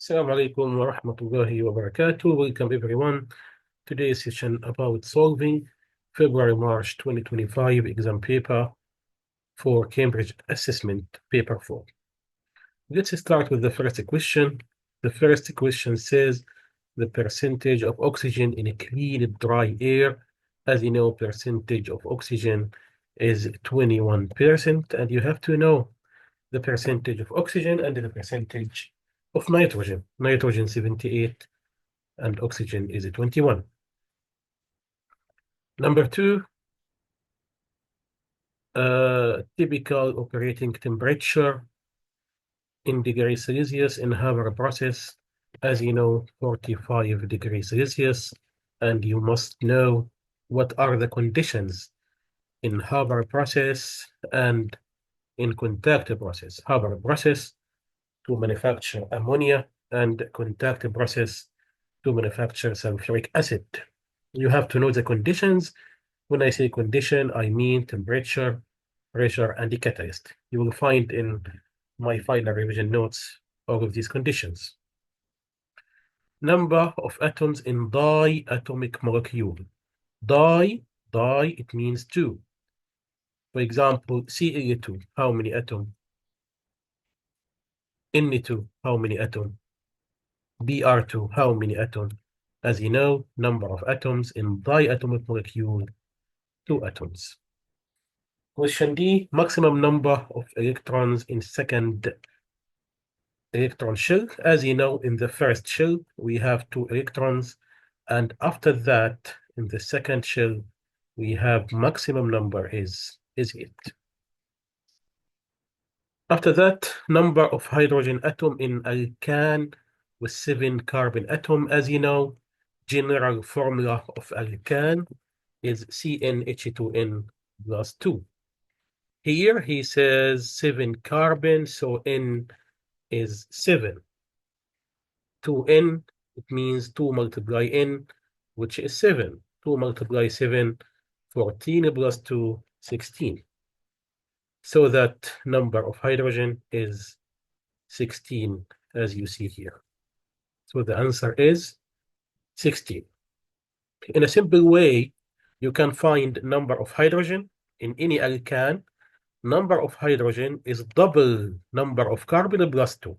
Assalamu alaikum wa rahmatullahi wa barakatuh. Welcome everyone. Today's session about solving February-March 2025 exam paper for Cambridge Assessment Paper 4. Let's start with the first question. The first question says the percentage of oxygen in a clean dry air. As you know, percentage of oxygen is 21%, and you have to know the percentage of oxygen and the percentage of nitrogen. Nitrogen 78 and oxygen is 21. Number two, typical operating temperature in degrees Celsius in Haber process. As you know, 45 degrees Celsius, and you must know what are the conditions in Haber process and in contact process. Haber process to manufacture ammonia and contact process to manufacture sulfuric acid. You have to know the conditions. When I say condition, I mean temperature, pressure, and the catalyst. You will find in my final revision notes all of these conditions. Number of atoms in diatomic molecule. Di, it means two. For example, Ca2, how many atoms? Na2, how many atoms? Br2, how many atoms? As you know, number of atoms in diatomic molecule, 2 atoms. Question D, maximum number of electrons in second electron shell. As you know, in the first shell, we have 2 electrons, and after that, in the second shell, we have maximum number is 8. After that, number of hydrogen atom in alkane with 7 carbon atom. As you know, general formula of alkane is CnH2n plus 2. Here he says 7 carbon, so N is 7. 2N, it means 2 multiply N, which is 7. 2 multiply 7, 14 plus 2, 16. So that number of hydrogen is 16, as you see here. So the answer is 16. In a simple way, you can find number of hydrogen in any alkane. Number of hydrogen is double number of carbon plus 2.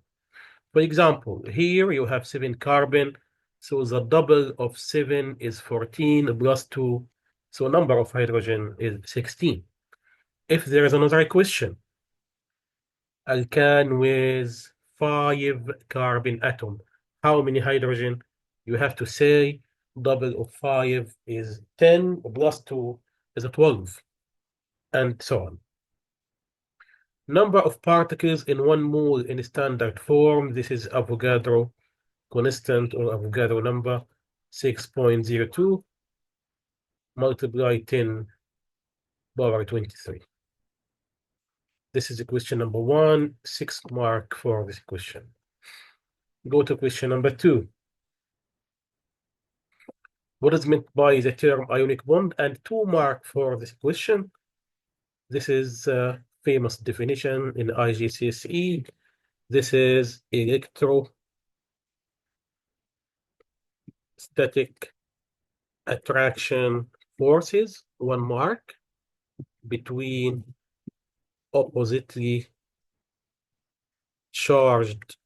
For example, here you have 7 carbon, so the double of 7 is 14 plus 2, so number of hydrogen is 16. If there is another question, alkane with 5 carbon atom, how many hydrogen? You have to say double of 5 is 10 plus 2 is 12, and so on. Number of particles in 1 mole in standard form. This is Avogadro constant or Avogadro number, 6.02 multiply 10 power 23. This is question number 1, 6 mark for this question. Go to question number 2. What is meant by the term ionic bond? And 2 mark for this question. This is a famous definition in IGCSE. This is electrostatic attraction forces, 1 mark, between oppositely charged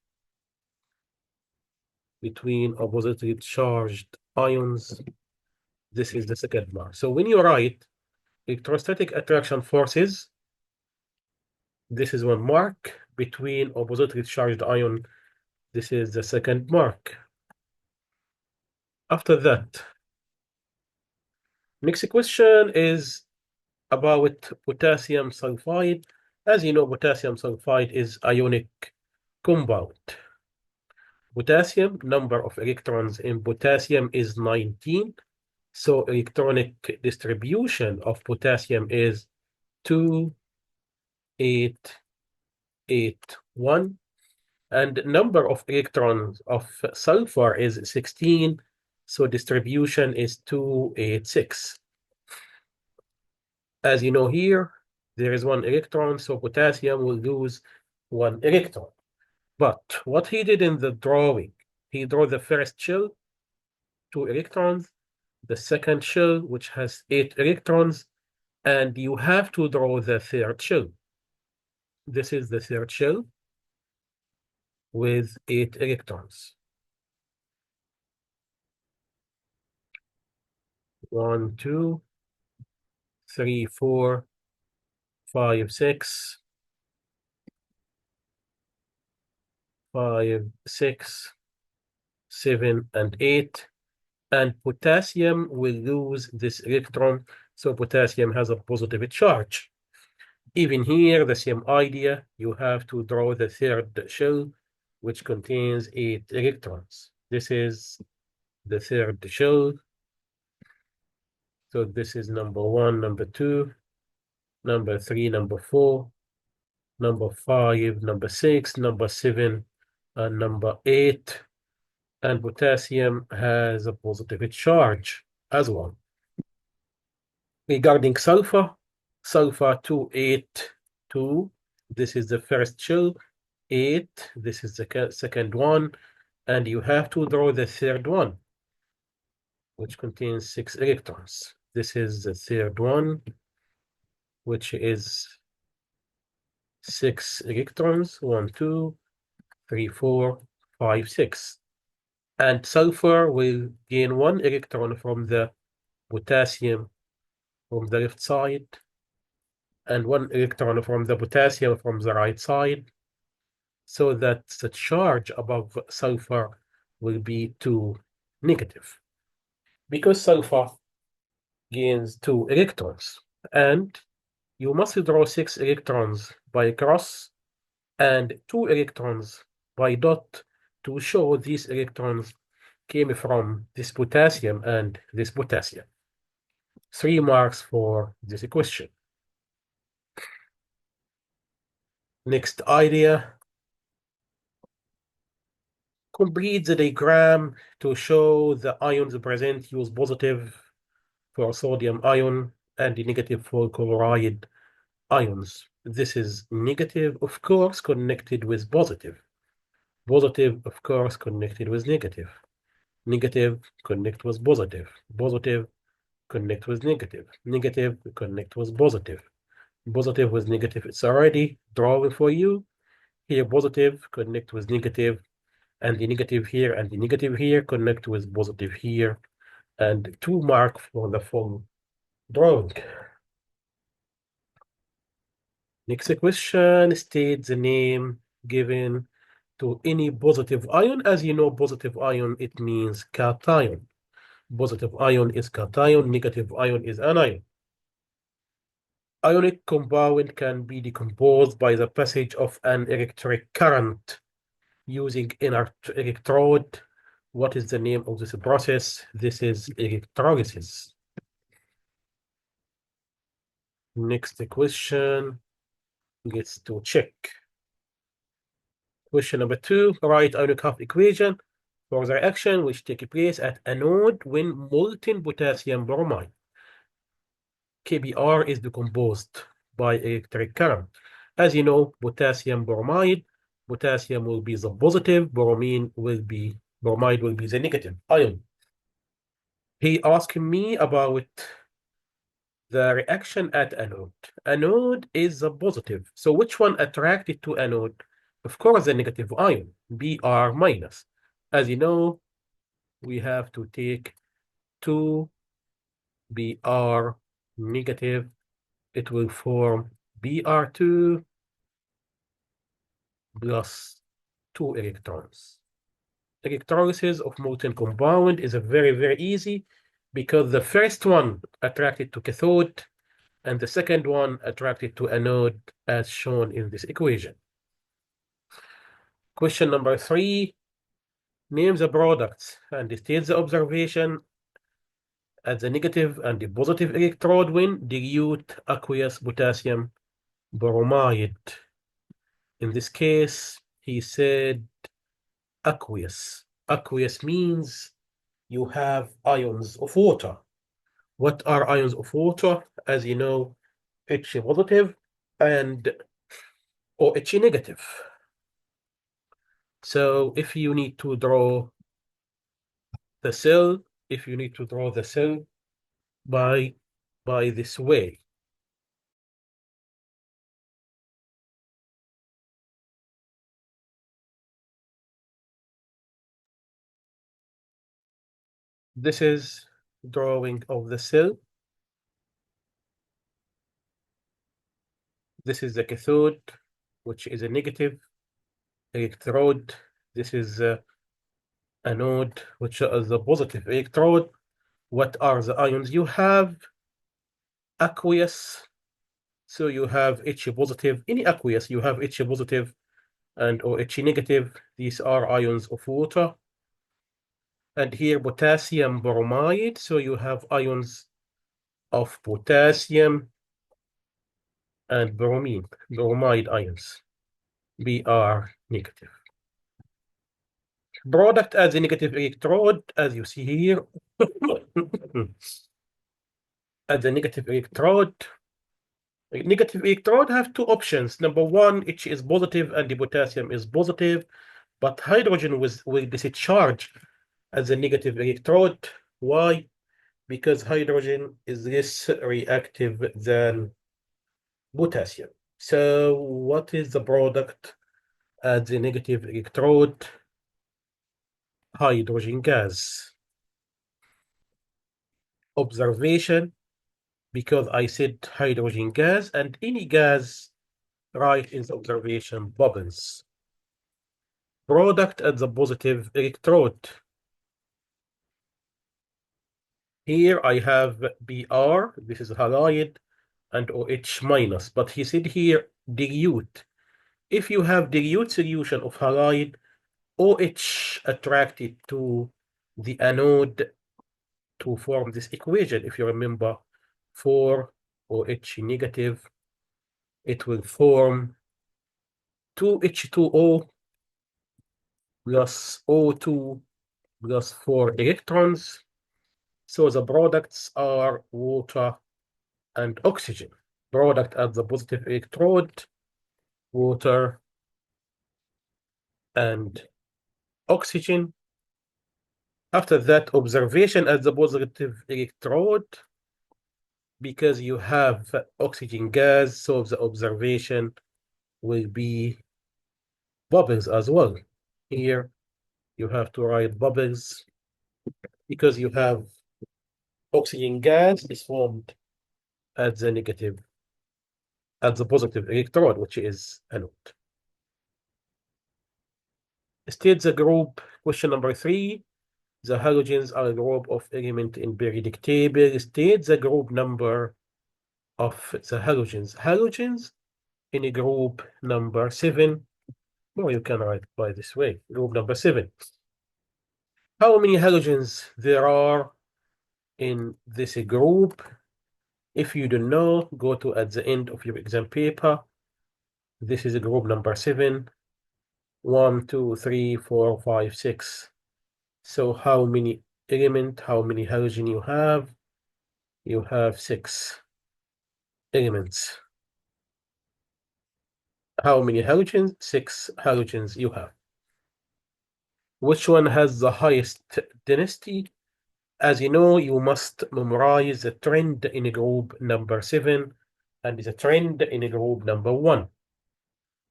ions. This is the second mark. So when you write electrostatic attraction forces, this is 1 mark, between oppositely charged ion, this is the second mark. After that, next question is about potassium sulfide. As you know, potassium sulfide is ionic compound. Potassium, number of electrons in potassium is 19. So electronic distribution of potassium is 2, 8, 8, 1. And number of electrons of sulfur is 16. So distribution is 2, 8, 6. As you know here, there is 1 electron, so potassium will lose 1 electron. But what he did in the drawing, he drew the first shell, 2 electrons, the second shell, which has 8 electrons, and you have to draw the third shell. This is the third shell with 8 electrons. 1, 2, 3, 4, 5, 6, 5, 6, 7, and 8. And potassium will lose this electron, so potassium has a positive charge. Even here, the same idea, you have to draw the third shell, which contains 8 electrons. This is the third shell. So this is number 1, number 2, number 3, number 4, number 5, number 6, number 7, and number 8. And potassium has a positive charge as well. Regarding sulfur, sulfur 282, this is the first shell, 8, this is the second one, and you have to draw the third one, which contains 6 electrons. This is the third one, which is 6 electrons, 1, 2, 3, 4, 5, 6. And sulfur will gain 1 electron from the potassium from the left side, and 1 electron from the potassium from the right side, so that the charge above sulfur will be 2 negative. Because sulfur gains 2 electrons, and you must draw 6 electrons by cross and 2 electrons by dot to show these electrons came from this potassium and this potassium. 3 marks for this question. Next idea. Complete the diagram to show the ions present. Use positive for sodium ion and negative for chloride ions. This is negative, of course, connected with positive. Positive, of course, connected with negative. Negative, connect with positive. Positive, connect with negative. Negative, connect with positive. Positive with negative, it's already drawing for you. Here, positive, connect with negative, and the negative here and the negative here connect with positive here, and 2 mark for the full drawing. Next question, state the name given to any positive ion. As you know, positive ion, it means cation. Positive ion is cation, negative ion is anion. Ionic compound can be decomposed by the passage of an electric current using inert electrode. What is the name of this process? This is electrolysis. Next question gets to check. Question number 2, write Ionic half equation for the reaction which take place at anode when molten potassium bromide. KBr is decomposed by electric current. As you know, potassium bromide, potassium will be the positive, bromide will be the negative ion. He asked me about the reaction at anode. Anode is the positive. So which one attracted to anode? Of course, the negative ion, Br minus. As you know, we have to take 2 Br negative. It will form Br2 plus 2 electrons. Electrolysis of molten compound is a very easy, because the first one attracted to cathode and the second one attracted to anode, as shown in this equation. Question number 3, name the products and state the observation at the negative and the positive electrode when dilute aqueous potassium bromide. In this case, he said aqueous. Aqueous means you have ions of water. What are ions of water? As you know, H positive and OH negative. So if you need to draw the cell, if you need to draw the cell by this way. This is drawing of the cell. This is the cathode, which is a negative electrode. This is a anode, which is a positive electrode. What are the ions you have? Aqueous. So you have H positive. Any aqueous, you have H positive and or H negative. These are ions of water. And here potassium bromide. So you have ions of potassium and bromine, bromide ions, Br negative. Product as a negative electrode, as you see here. As a negative electrode, have two options. Number one, H is positive and the potassium is positive, but hydrogen will discharge as a negative electrode. Why? Because hydrogen is less reactive than potassium. So what is the product at the negative electrode? Hydrogen gas. Observation, because I said hydrogen gas, and any gas, right, in the observation bubbles. Product at the positive electrode. Here I have Br, this is halide, and OH minus, but he said here dilute. If you have dilute solution of halide, OH attracted to the anode to form this equation. If you remember, for OH negative, it will form 2H2O plus O2 plus 4 electrons. So the products are water and oxygen. Product at the positive electrode, water and oxygen. After that, observation at the positive electrode, because you have oxygen gas, so the observation will be bubbles as well. Here, you have to write bubbles because you have oxygen gas is formed at the negative, at the positive electrode, which is anode. State the group, question number 3. The halogens are a group of element in periodic table. State the group number of the halogens. Halogens in a group number 7. Or you can write by this way, group number 7. How many halogens there are in this group? If you don't know, go to at the end of your exam paper. This is a group number 7. 1, 2, 3, 4, 5, 6. So how many how many halogen you have? You have 6 elements. How many halogens? 6 halogens you have. Which one has the highest density? As you know, you must memorize the trend in group number 7 and the trend in group number 1.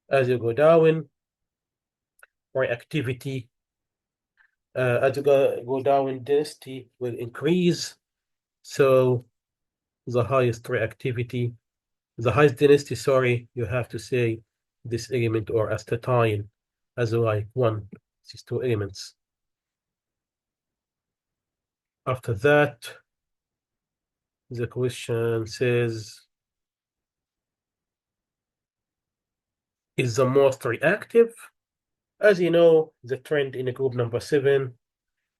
As you go down, reactivity, as you go down, density will increase. So the highest reactivity, the highest density, sorry, you have to say this element or astatine as like 1. These 2 elements. After that, the question says, is the most reactive? As you know, the trend in group number 7,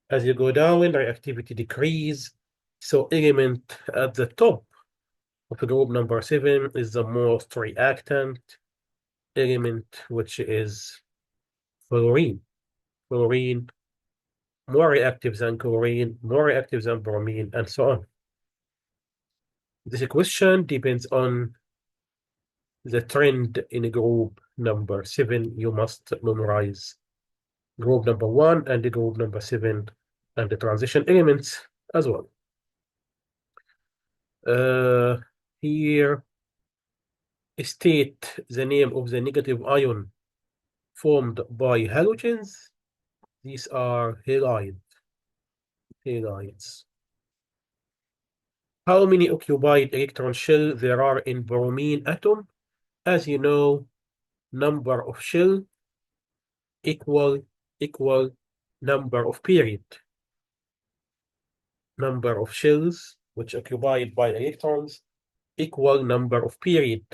as you go down, reactivity decrease. So element at the top of group number 7 is the most reactant element, which is fluorine. Fluorine, more reactive than chlorine, more reactive than bromine, and so on. This question depends on the trend in group number 7. You must memorize group number 1 and the group number 7 and the transition elements as well. Here state the name of the negative ion formed by halogens. These are halides. How many occupied electron shell there are in bromine atom? As you know, number of shell equal number of period. Number of shells which occupied by electrons equal number of period.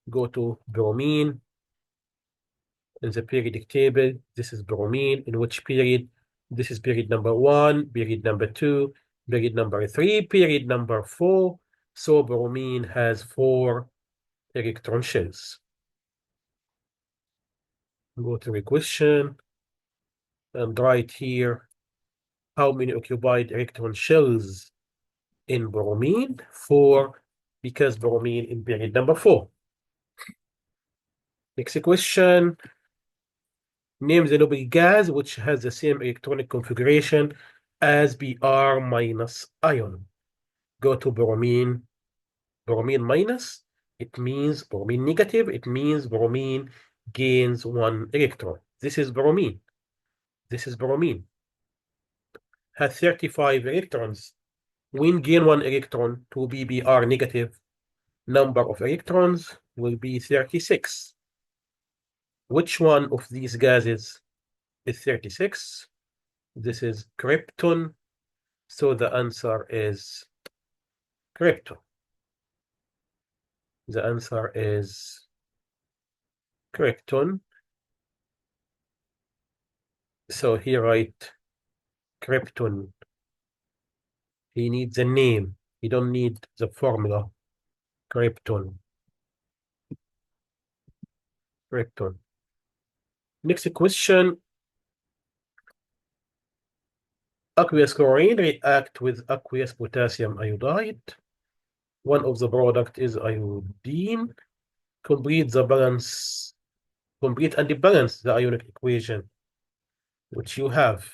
Go to bromine in the periodic table. This is bromine. In which period? This is period number 1, period number 2, period number 3, period number 4. So bromine has 4 electron shells. Go to the question and write here how many occupied electron shells in bromine? 4, because bromine in period number 4. Next question. Name the noble gas which has the same electronic configuration as Br minus ion. Go to bromine. Bromine minus, it means bromine negative. It means bromine gains 1 electron. This is bromine. This is bromine. Has 35 electrons. When gain 1 electron to be Br negative, number of electrons will be 36. Which one of these gases is 36? This is krypton. So the answer is krypton. The answer is krypton. So here write krypton. He needs a name. He don't need the formula. Krypton. Krypton. Next question. Aqueous chlorine react with aqueous potassium iodide. One of the product is iodine. Complete and balance the ionic equation which you have.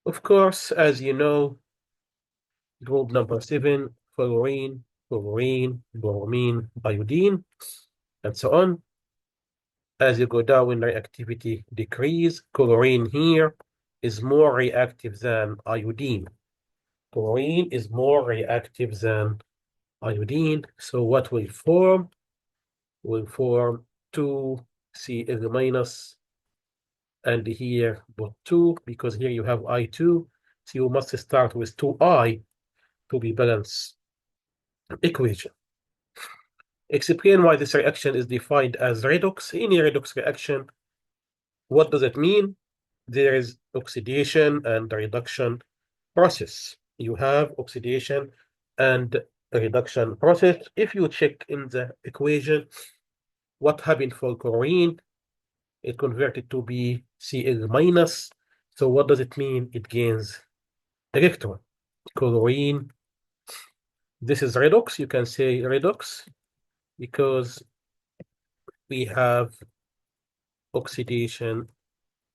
Of course, as you know, group number 7, fluorine, bromine, iodine, and so on. As you go down in reactivity decrease, chlorine here is more reactive than iodine. Chlorine is more reactive than iodine. So what will form? Will form 2Cl minus, and here put 2, because here you have I2. So you must start with 2I to be balanced equation. Explain why this reaction is defined as redox. Any redox reaction, what does it mean? There is oxidation and reduction process. You have oxidation and reduction process. If you check in the equation, what happened for chlorine? It converted to be Cl minus. So what does it mean? It gains electron. Chlorine, this is redox. You can say redox because we have oxidation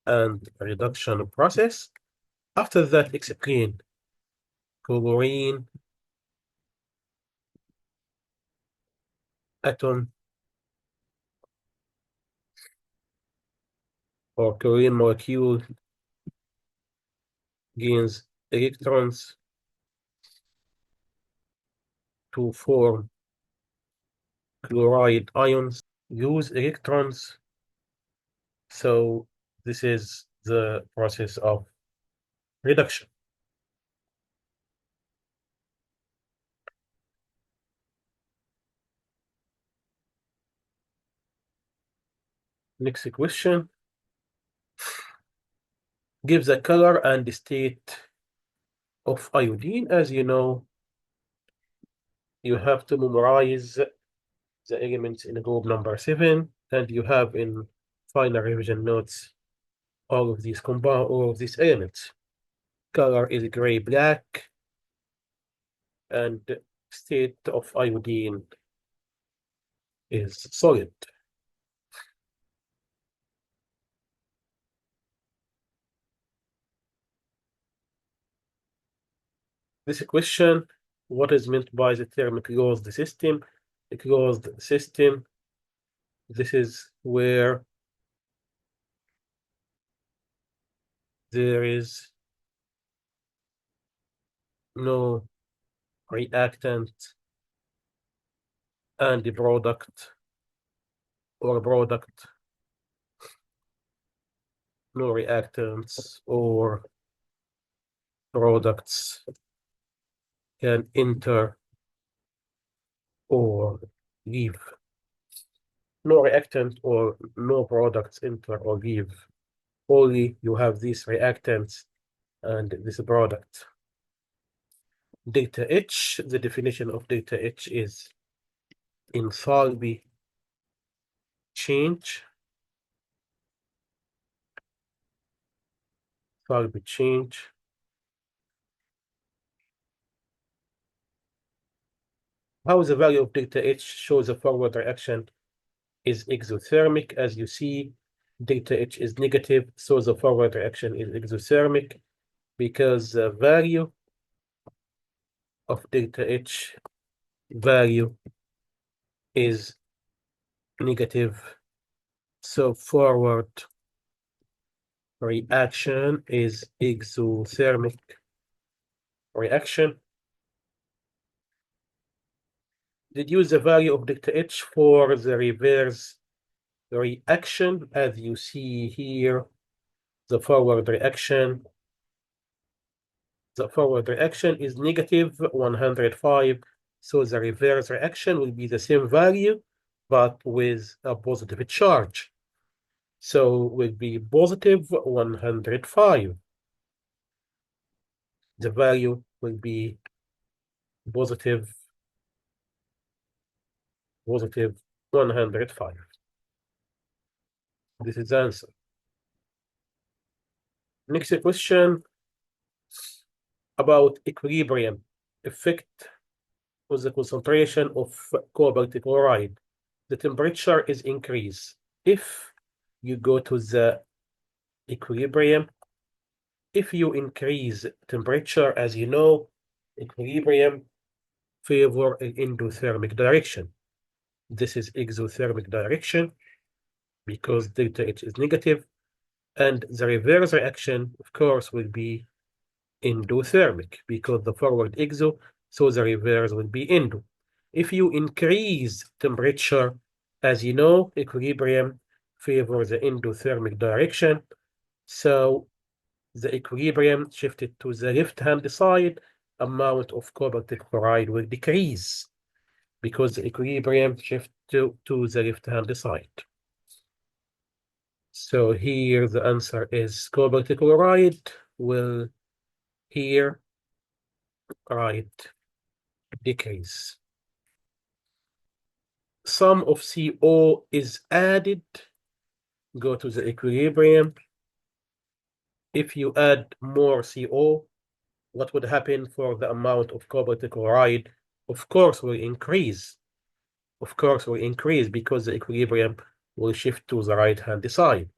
and reduction process. After that, explain chlorine atom or chlorine molecule gains electrons to form chloride ions, use electrons. So this is the process of reduction. Next question. Give the color and state of iodine. As you know, you have to memorize the elements in group number 7, and you have in final revision notes all of these elements. Color is gray black, and state of iodine is solid. This question, what is meant by the term closed system? A closed system, this is where there is no reactant and the product, or product, no reactants or products can enter or leave. No reactant or no products enter or leave. Only you have these reactants and this product. Delta H, the definition of delta H is enthalpy change. Enthalpy change. How the value of delta H shows a forward reaction is exothermic. As you see, delta H is negative, so the forward reaction is exothermic because the value of delta H value is negative. So forward reaction is exothermic reaction. Deduce the value of delta H for the reverse reaction. As you see here, the forward reaction is negative 105. So the reverse reaction will be the same value, but with a positive charge. So will be positive 105. The value will be positive 105. This is the answer. Next question about equilibrium effect with the concentration of cobalt chloride. The temperature is increased. If you go to the equilibrium, if you increase temperature, as you know, equilibrium favor an endothermic direction. This is exothermic direction because delta H is negative, and the reverse reaction, of course, will be endothermic because the forward exo, so the reverse will be endo. If you increase temperature, as you know, equilibrium favors the endothermic direction, so the equilibrium shifted to the left-hand side, amount of cobalt chloride will decrease because the equilibrium shift to the left-hand side. So here the answer is cobalt chloride will here decrease. Sum of CO is added. Go to the equilibrium. If you add more CO, what would happen for the amount of cobalt chloride? Of course, will increase. Of course, will increase because the equilibrium will shift to the right-hand side.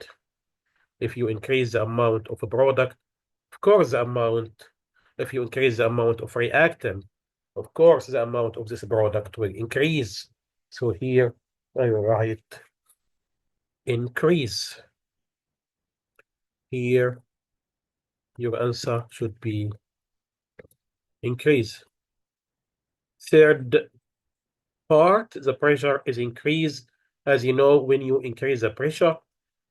If you increase the amount of a product, of course, if you increase the amount of reactant, of course, the amount of this product will increase. So here I write increase. Here, your answer should be increase. Third part, the pressure is increased. As you know, when you increase the pressure,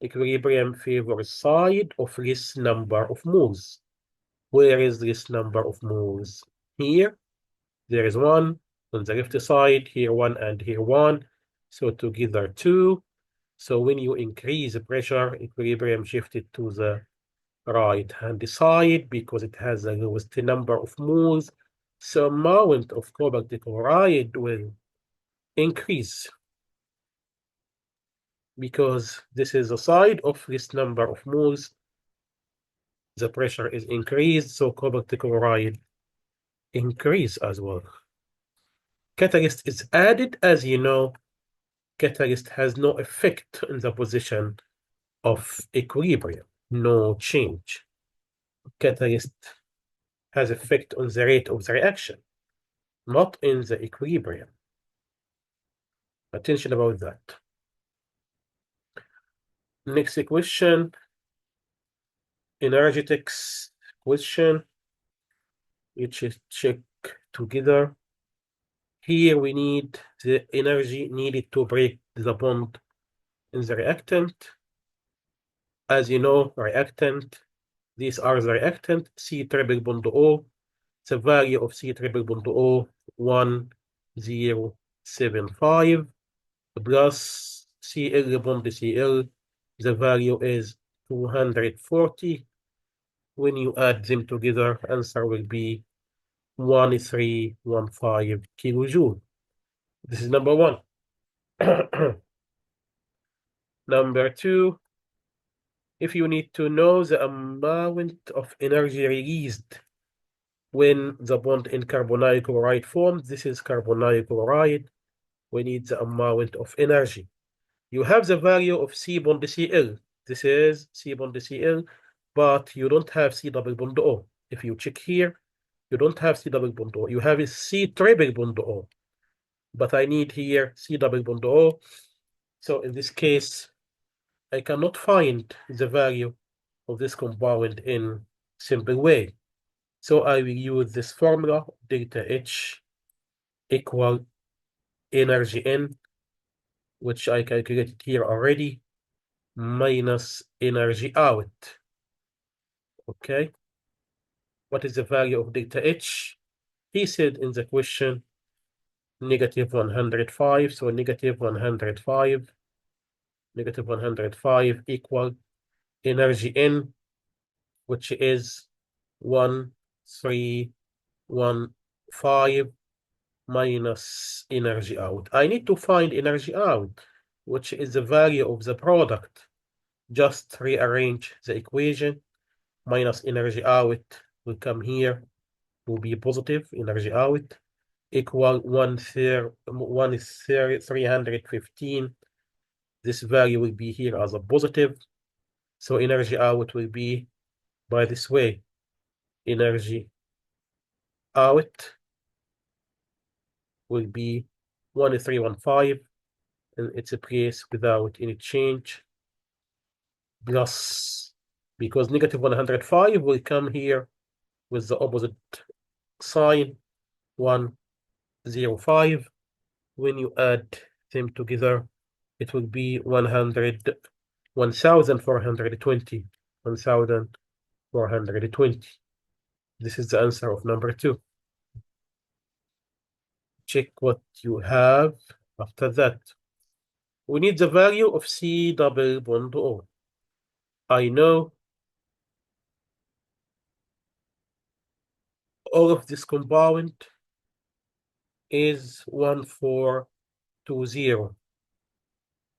equilibrium favors side of less number of moles. Where is this number of moles? Here, there is one on the left side, here one and here one. So together two. So when you increase the pressure, equilibrium shifted to the right-hand side because it has the lowest number of moles. So amount of cobalt chloride will increase because this is the side of this number of moles. The pressure is increased, so cobalt chloride increase as well. Catalyst is added. As you know, catalyst has no effect in the position of equilibrium, no change. Catalyst has effect on the rate of the reaction, not in the equilibrium. Attention about that. Next question, energetics question. You check together. Here we need the energy needed to break the bond in the reactant. As you know, reactant, these are the reactant, C triple bond O. The value of C triple bond O, 1075 plus Cl bond Cl. The value is 240. When you add them together, answer will be 1315 kilojoule. This is number one. Number two, if you need to know the amount of energy released when the bond in carbonyl chloride forms, this is carbonyl chloride. We need the amount of energy. You have the value of C bond Cl. This is C bond Cl, but you don't have C double bond O. If you check here, you don't have C double bond O. You have a C triple bond O. But I need here C double bond O. So in this case, I cannot find the value of this compound in simple way. So I will use this formula, delta H equal energy N, which I calculated here already, minus energy out. Okay. What is the value of delta H? He said in the question, negative 105. So negative 105, negative 105 equal energy N, which is 1315 minus energy out. I need to find energy out, which is the value of the product. Just rearrange the equation. Minus energy out will come here, will be positive energy out, equal 315. This value will be here as a positive. So energy out will be by this way. Energy out will be 1315 in its place without any change, plus, because negative 105 will come here with the opposite sign, 105. When you add them together, it will be 1420. 1420. This is the answer of number two. Check what you have after that. We need the value of C double bond O. I know all of this compound is 1420.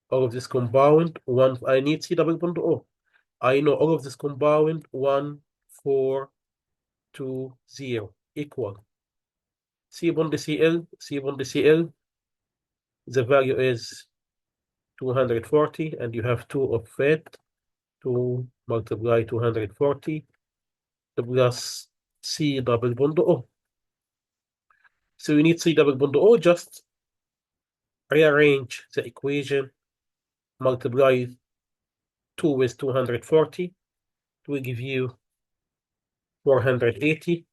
All of this compound, I need C double bond O. I know all of this compound 1420 equal C bond Cl, C bond Cl. The value is 240, and you have 2 of it. 2 multiply 240 plus C double bond O. So you need C double bond O, just rearrange the equation, multiply 2 with 240, it will give you 480.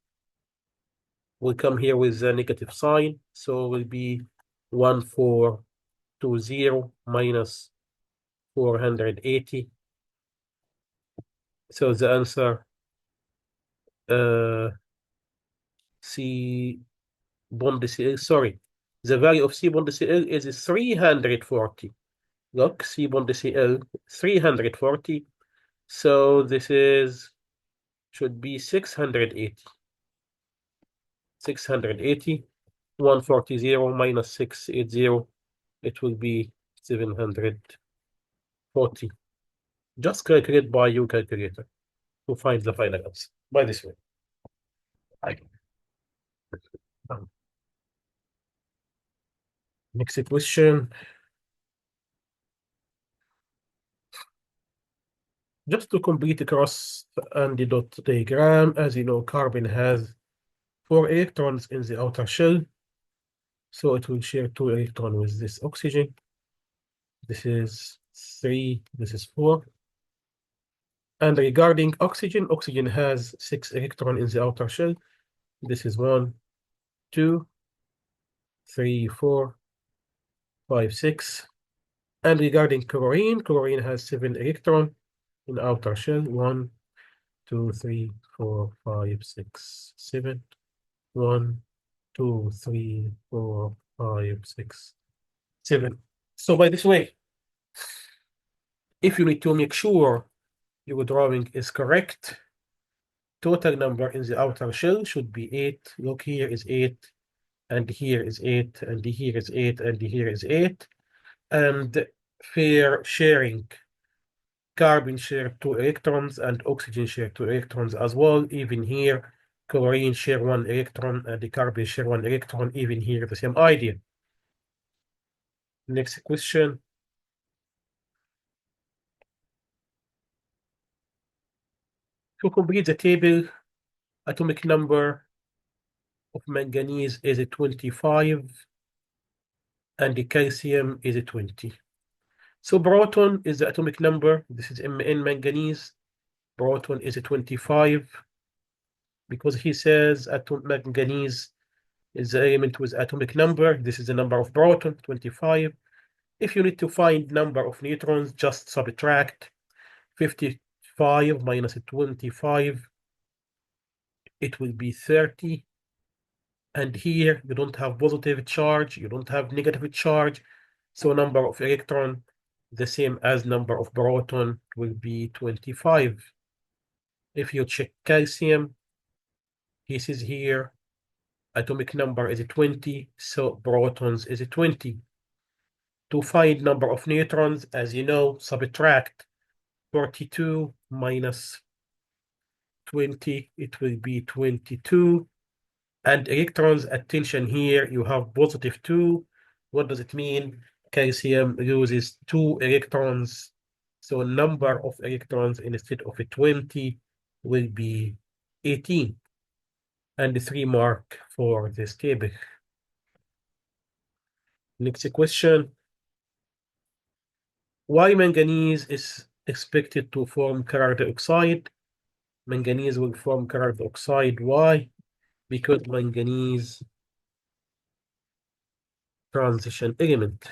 We'll come here with a negative sign, so it will be 1420 minus 480. So the answer, C bond Cl, sorry, the value of C bond Cl is 340. Look, C bond Cl 340. So this should be 680. 680. 140 minus 680. It will be 740. Just calculate by your calculator to find the final answer. By this way. Next question. Just to complete the cross and the dot diagram, as you know, carbon has 4 electrons in the outer shell, so it will share 2 electrons with this oxygen. This is 3, this is 4. And regarding oxygen, oxygen has 6 electrons in the outer shell. This is 1, 2, 3, 4, 5, 6. And regarding chlorine, chlorine has 7 electrons in outer shell. 1, 2, 3, 4, 5, 6, 7. 1, 2, 3, 4, 5, 6, 7. So by this way, if you need to make sure your drawing is correct, total number in the outer shell should be 8. Look, here is 8, and here is 8, and here is 8, and here is 8. And fair sharing. Carbon share 2 electrons and oxygen share 2 electrons as well. Even here, chlorine share 1 electron and the carbon share 1 electron. Even here, the same idea. Next question. To complete the table, atomic number of manganese is 25 and the calcium is 20. So proton is the atomic number. This is Mn manganese. Proton is 25 because he says atom manganese is the element with atomic number. This is the number of proton, 25. If you need to find number of neutrons, just subtract 55 minus 25. It will be 30. And here you don't have positive charge, you don't have negative charge. So number of electron, the same as number of proton, will be 25. If you check calcium, he says here, atomic number is 20, so protons is 20. To find number of neutrons, as you know, subtract 42 minus 20, it will be 22. And electrons, attention here, you have positive 2. What does it mean? Calcium loses 2 electrons. So number of electrons instead of 20 will be 18. And the 3 mark for this table. Next question. Why manganese is expected to form carbon dioxide? Manganese will form carbon dioxide. Why? Because manganese transition element.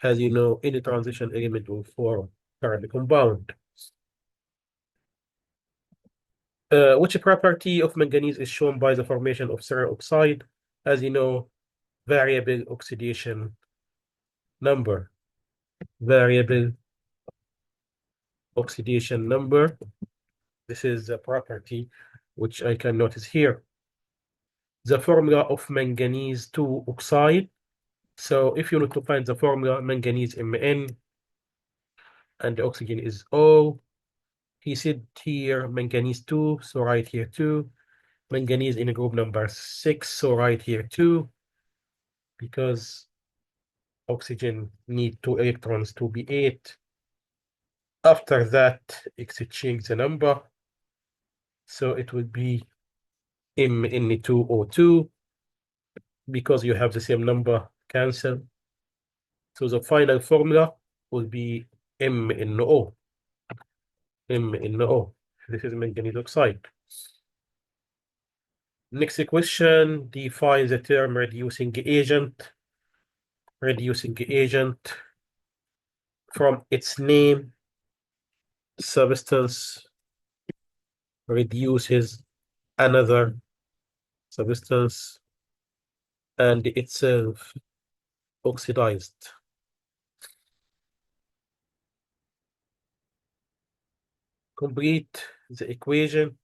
As you know, any transition element will form carbon compound. Which property of manganese is shown by the formation of ceramic oxide? As you know, variable oxidation number. Variable oxidation number. This is a property which I can notice here. The formula of manganese 2 oxide. So if you need to find the formula, manganese Mn and the oxygen is O. He said here manganese 2, so right here 2. Manganese in group number 6, so right here 2. Because oxygen need 2 electrons to be 8. After that, exchange the number. So it will be Mn2O2. Because you have the same number, cancel. So the final formula will be MnO. MnO. This is manganese oxide. Next question, define the term reducing agent. Reducing agent, from its name, substance reduces another substance and itself oxidized. Complete the equation.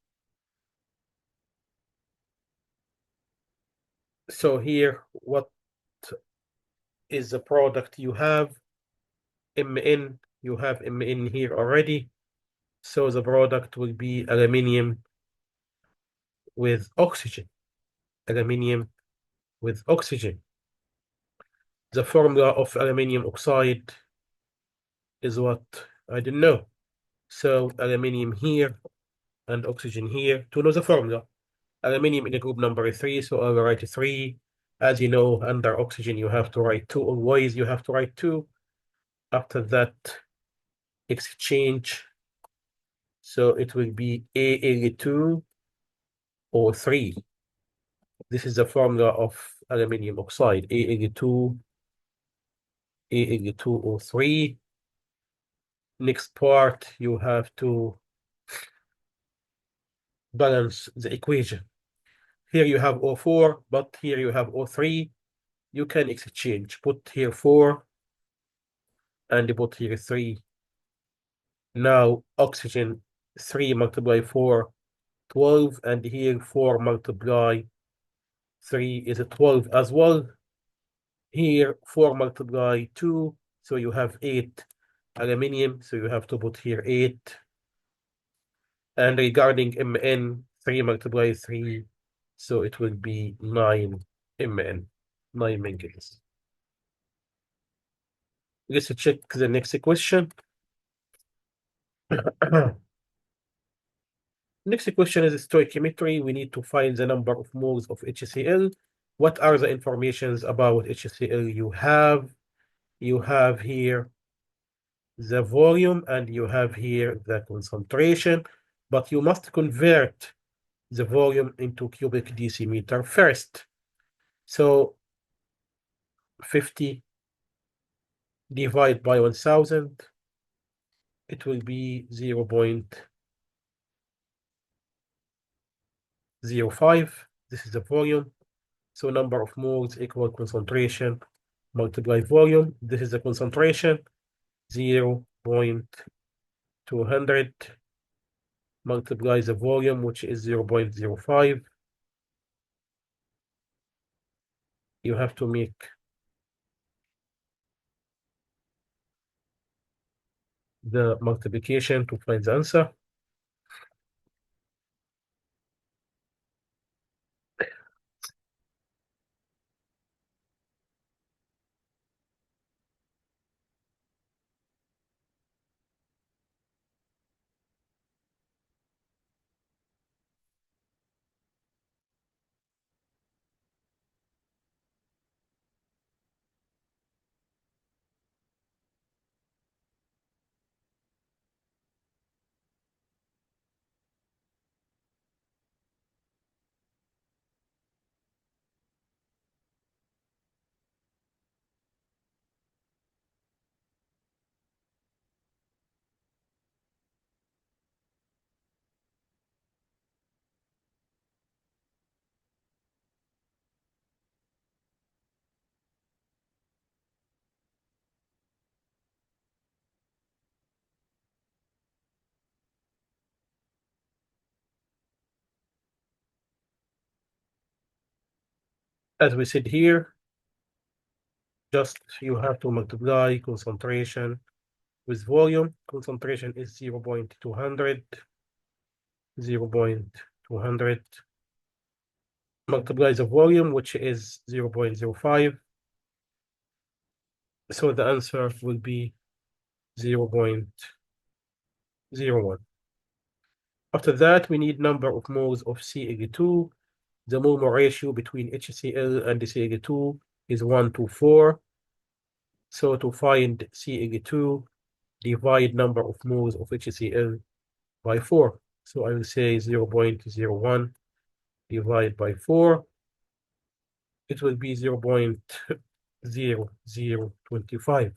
So here, what is the product you have? Mn, you have Mn here already. So the product will be aluminium with oxygen. Aluminium with oxygen. The formula of aluminium oxide is what? I don't know. So aluminium here and oxygen here. To know the formula, aluminium in the group number 3, so I will write 3. As you know, under oxygen you have to write 2, always you have to write 2. After that, exchange. So it will be Al2 or 3. This is the formula of aluminium oxide, Al2, Al2 or 3. Next part, you have to balance the equation. Here you have O4, but here you have O3. You can exchange. Put here 4 and put here 3. Now oxygen 3 multiply 4, 12, and here 4 multiply 3 is a 12 as well. Here 4 multiply 2, so you have 8 aluminium, so you have to put here 8. And regarding Mn, 3 multiply 3, so it will be 9 Mn, 9 manganese. Let's check the next question. Next question is stoichiometry. We need to find the number of moles of HCl. What are the informations about HCl you have? You have here the volume and you have here the concentration, but you must convert the volume into cubic decimeter first. So 50 divided by 1000, it will be 0.05. This is the volume. So number of moles equal concentration multiply volume. This is the concentration, 0.200 multiply the volume, which is 0.05. You have to make the multiplication to find the answer. As we said here, just you have to multiply concentration with volume. Concentration is 0.200, 0.200. Multiply the volume, which is 0.05. So the answer will be 0.01. After that, we need number of moles of Cl2. The mole ratio between HCl and Cl2 is 1 to 4. So to find Cl2, divide number of moles of HCl by 4. So I will say 0.01 divided by 4. It will be 0.0025.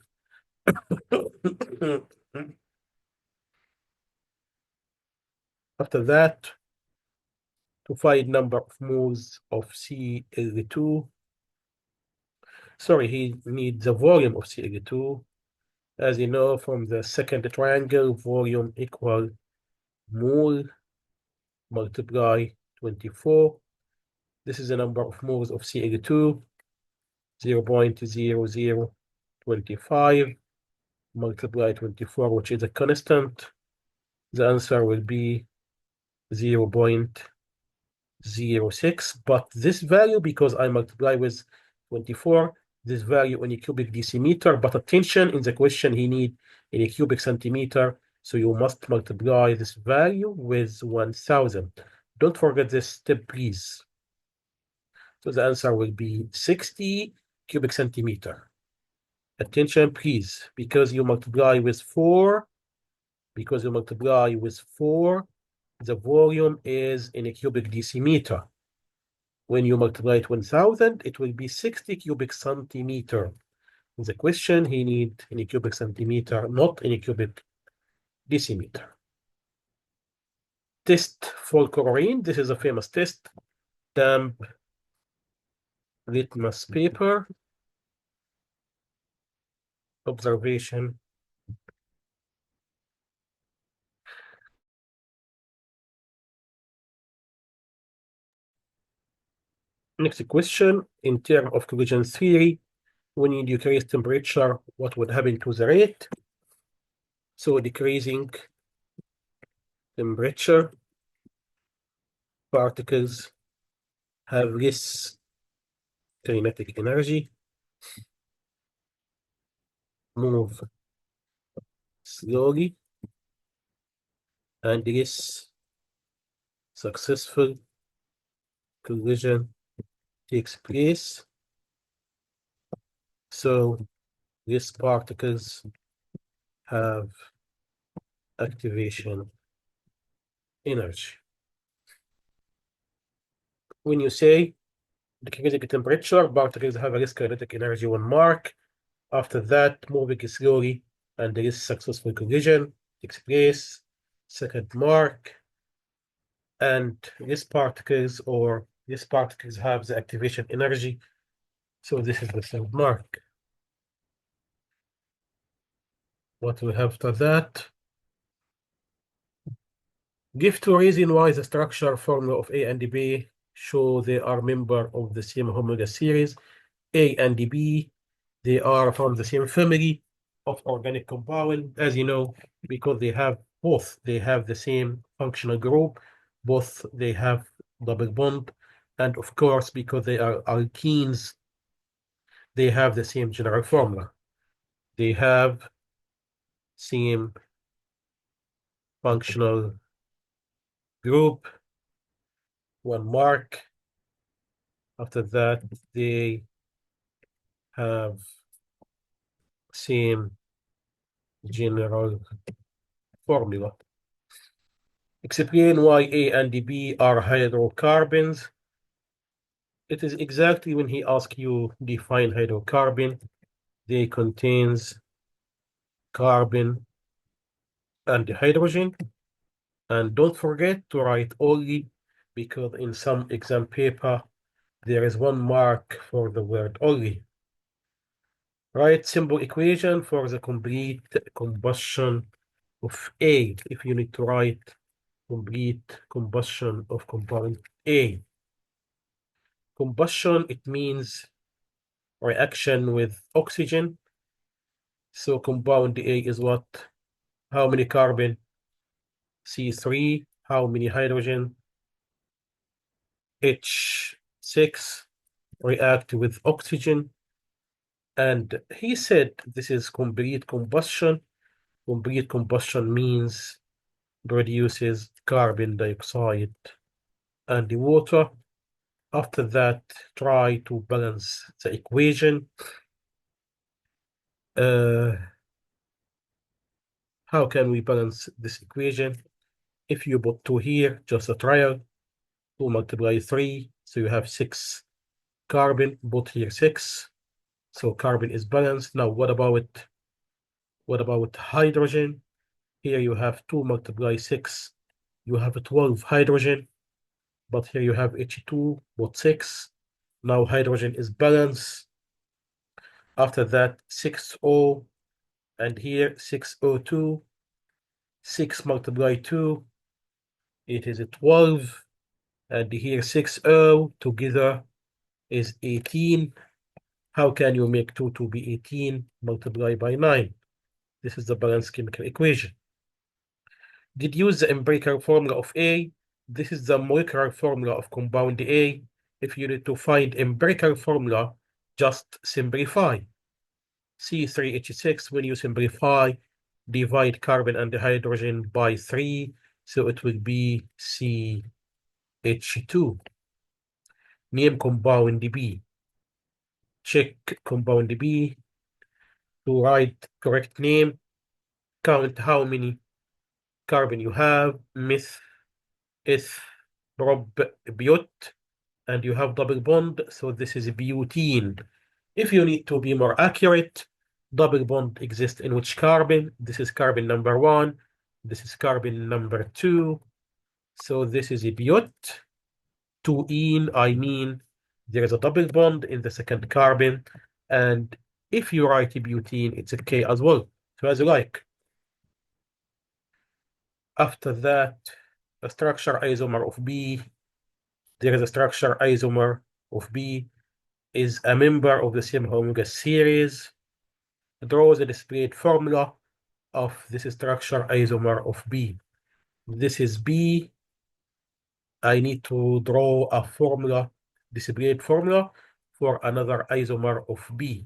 After that, to find number of moles of Cl2, sorry, he needs the volume of Cl2. As you know, from the second triangle, volume equal mole multiply 24. This is the number of moles of Cl2, 0.0025 multiply 24, which is a constant. The answer will be 0.06. But this value, because I multiply with 24, this value in a cubic decimeter. But attention, in the question, he need in a cubic centimeter. So you must multiply this value with 1000. Don't forget this step, please. So the answer will be 60 cubic centimeter. Attention, please, because you multiply with 4, the volume is in a cubic decimeter. When you multiply it 1000, it will be 60 cubic centimeter. In the question, he need in a cubic centimeter, not in a cubic decimeter. Test for chlorine. This is a famous test. Damp litmus paper. Observation. Next question. In terms of collision theory, when you decrease temperature, what would happen to the rate? So decreasing temperature, particles have less kinetic energy, move slowly, and less successful collision takes place. So these particles have activation energy. When you say decreasing temperature, particles have a less kinetic energy, 1 mark. After that, moving slowly and there is successful collision takes place, 2nd mark. And these particles have the activation energy. So this is the 3rd mark. What we have after that? Give 2 reasons why the structure formula of A and B show they are member of the same homologous series. A and B, they are from the same family of organic compound, as you know, because they have the same functional group, both they have double bond, and of course, because they are alkenes, they have the same general formula. They have same functional group, 1 mark. After that, they have same general formula. Explain why A and B are hydrocarbons. It is exactly when he asks you define hydrocarbon. They contains carbon and hydrogen. And don't forget to write only, because in some exam paper there is 1 mark for the word only. Write simple equation for the complete combustion of A. If you need to write complete combustion of compound A. Combustion, it means reaction with oxygen. So compound A is what? How many carbon? C3. How many hydrogen? H6. React with oxygen. And he said this is complete combustion. Complete combustion means produces carbon dioxide and the water. After that, try to balance the equation. How can we balance this equation? If you put 2 here, just a trial, 2 multiply 3, so you have 6 carbon, put here 6, so carbon is balanced. Now what about hydrogen? Here you have 2 multiply 6, you have 12 hydrogen, but here you have H2, put 6. Now hydrogen is balanced. After that, 6O, and here 6O2, 6 multiply 2, it is a 12, and here 6O together is 18. How can you make 2 to be 18? Multiply by 9. This is the balanced chemical equation. Did use the empirical formula of A. This is the molecular formula of compound A. If you need to find empirical formula, just simplify. C3H6, when you simplify, divide carbon and the hydrogen by 3, so it will be CH2. Name compound B. Check compound B to write correct name. Count how many carbon you have. Meth, eth, prob, bute, and you have double bond, so this is butene. If you need to be more accurate, double bond exists in which carbon? This is carbon number 1. This is carbon number 2. So this is a bute. 2-ene, I mean, there is a double bond in the second carbon. And if you write butene, it's okay as well. So as you like. After that, a structure isomer of B. There is a structure isomer of B is a member of the same homologous series. Draw the displayed formula of this structure isomer of B. This is B. I need to draw a formula, displayed formula for another isomer of B.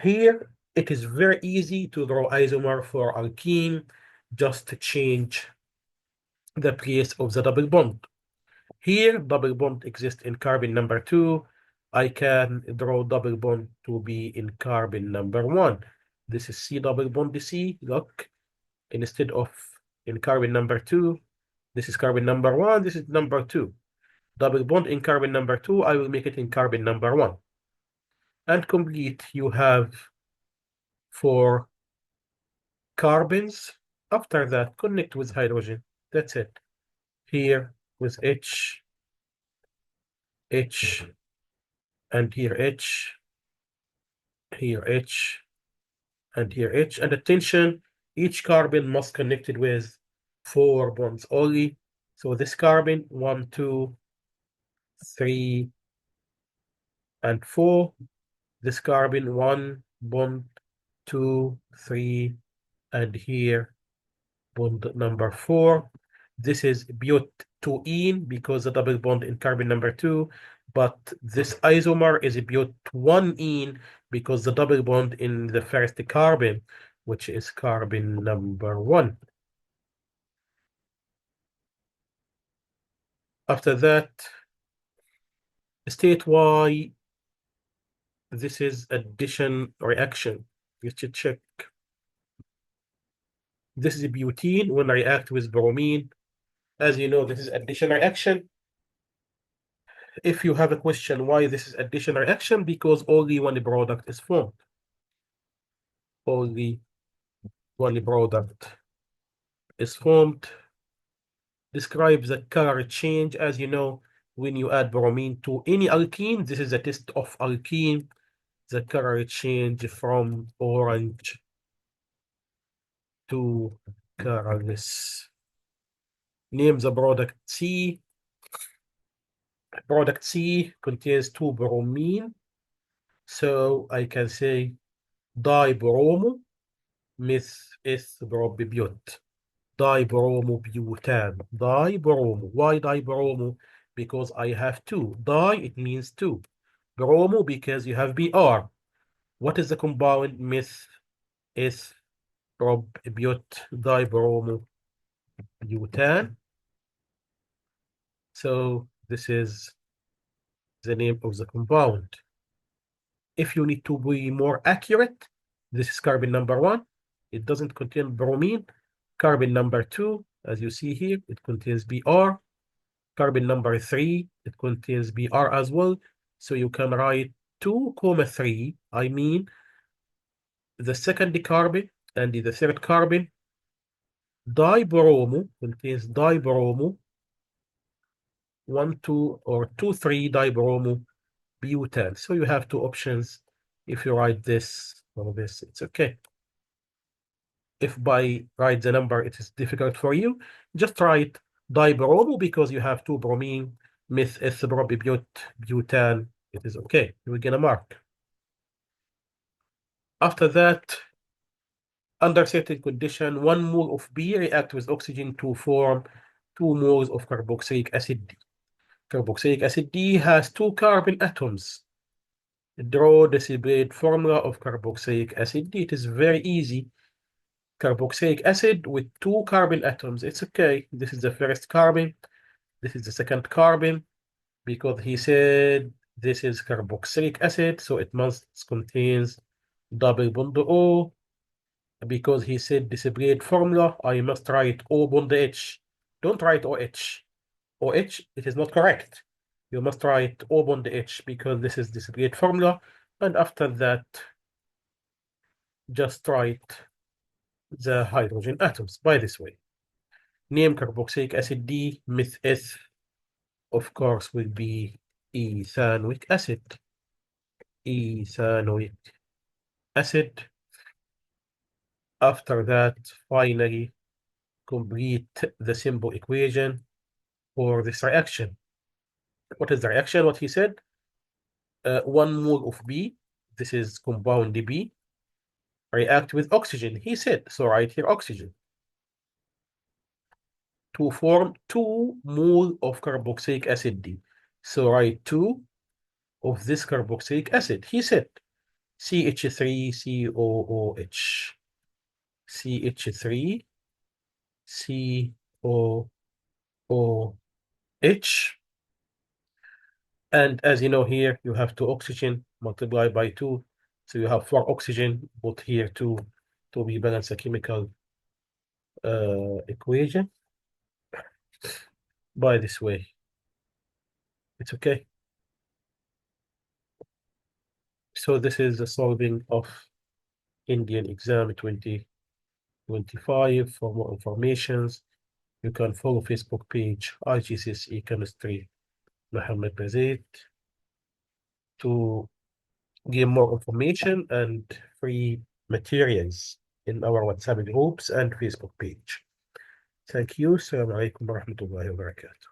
Here, it is very easy to draw isomer for alkene. Just change the place of the double bond. Here, double bond exists in carbon number 2. I can draw double bond to be in carbon number 1. This is C double bond C. Look, instead of in carbon number 2, this is carbon number 1, this is number 2. Double bond in carbon number 2, I will make it in carbon number 1. And complete, you have 4 carbons. After that, connect with hydrogen. That's it. Here with H, and here H, here H, and here H. And attention, each carbon must connected with 4 bonds only. So this carbon, 1, 2, 3, and 4. This carbon, 1 bond, 2, 3, and here bond number 4. This is butene because the double bond in carbon number 2, but this isomer is but1-ene because the double bond in the first carbon, which is carbon number 1. After that, state why this is addition reaction. You should check. This is butene when react with bromine. As you know, this is addition reaction. If you have a question why this is addition reaction, because only one product is formed. Only one product is formed. Describes the color change. As you know, when you add bromine to any alkene, this is a test of alkene. The color change from orange to colorless. Name the product C. Product C contains 2 bromine. So I can say dibromo meth-eth-bromobute. Dibromobutane. Dibromo. Why dibromo? Because I have 2. Di, it means 2. Bromo, because you have Br. What is the compound? Meth-eth-bromobute dibromobutane. So this is the name of the compound. If you need to be more accurate, this is carbon number 1. It doesn't contain bromine. Carbon number 2, as you see here, it contains Br. Carbon number 3, it contains Br as well. So you can write 2, 3. I mean, the second carbon and the third carbon. Dibromo contains dibromo. 1, 2, or 2, 3 dibromo butane. So you have 2 options. If you write this or this, it's okay. If by write the number it is difficult for you, just write dibromo because you have 2 bromine, meth-eth-bromobutane. It is okay. You will get a mark. After that, under certain condition, 1 mole of B react with oxygen to form 2 moles of carboxylic acid D. Carboxylic acid D has 2 carbon atoms. Draw the displayed formula of carboxylic acid D. It is very easy. carboxylic acid with two carbon atoms. It's okay. This is the first carbon. This is the second carbon because he said this is carboxylic acid, so it must contains double bond O. Because he said disagreed formula, I must write O bond H. Don't write OH. OH, it is not correct. You must write O bond H because this is disagreed formula. And after that, just write the hydrogen atoms by this way. Name carboxylic acid D, meth S, of course, will be ethanoic acid. Ethanoic acid. After that, finally, complete the simple equation for this reaction. What is the reaction? What he said? 1 mole of B, this is compound B, react with oxygen. He said, so write here oxygen, to form 2 mole of carboxylic acid D. So write 2 of this carboxylic acid. He said, CH3COOH. CH3COOH. And as you know here, you have 2 oxygen multiplied by 2. So you have 4 oxygen, put here 2 to be balance a chemical equation by this way. It's okay. So this is the solving of Indian exam 2025. For more informations, you can follow Facebook page IGCSE Chemistry Mohamed Bazaid to get more information and free materials in our WhatsApp groups and Facebook page. Thank you. Assalamu alaikum wa rahmatullahi wa barakatuh.